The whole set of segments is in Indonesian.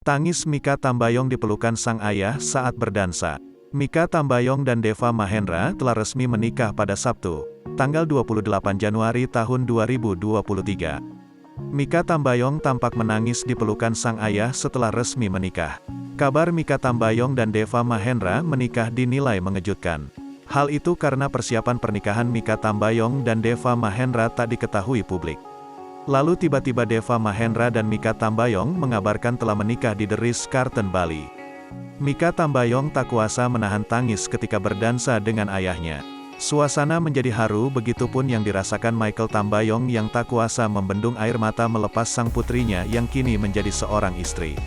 Tangis Mikha Tambayong dipelukan sang ayah saat berdansa. Mikha Tambayong dan Deva Mahenra telah resmi menikah pada Sabtu, tanggal 28 Januari tahun 2023. Mikha Tambayong tampak menangis di pelukan sang ayah setelah resmi menikah. Kabar Mikha Tambayong dan Deva Mahenra Menikah dinilai mengejutkan. Hal itu karena persiapan pernikahan Mikha Tambayong dan Deva Mahenra tak diketahui publik. Lalu tiba-tiba Deva Mahenra dan Mikha Tambayong mengabarkan telah menikah di Rizt-Carlton Bali. Mikha Tambayong tak kuasa menahan tangis ketika berdansa dengan ayahnya. Suasana menjadi haru, begitupun yang dirasakan Michael Tambayong yang tak kuasa membendung air mata melepas sang putrinya yang kini menjadi seorang istri.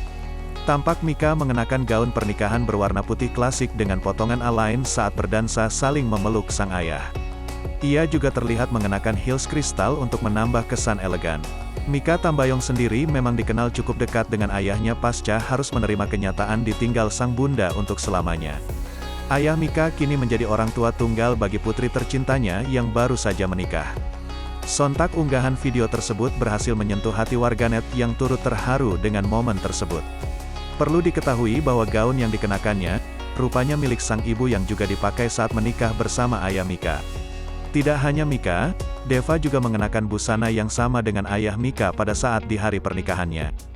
Tampak Mikha mengenakan gaun pernikahan berwarna putih klasik dengan potongan alain saat berdansa saling memeluk sang ayah. Ia juga terlihat mengenakan heels kristal untuk menambah kesan elegan. Mikha Tambayong sendiri memang dikenal cukup dekat dengan ayahnya pasca harus menerima kenyataan ditinggal sang bunda untuk selamanya. Ayah Mikha kini menjadi orang tua tunggal bagi putri tercintanya yang baru saja menikah. Sontak unggahan video tersebut berhasil menyentuh hati warganet yang turut terharu dengan momen tersebut. Perlu diketahui bahwa gaun yang dikenakannya, rupanya milik sang ibu yang juga dipakai saat menikah bersama ayah Mikha. Tidak hanya Mikha, Deva juga mengenakan busana yang sama dengan ayah Mikha pada saat di hari pernikahannya.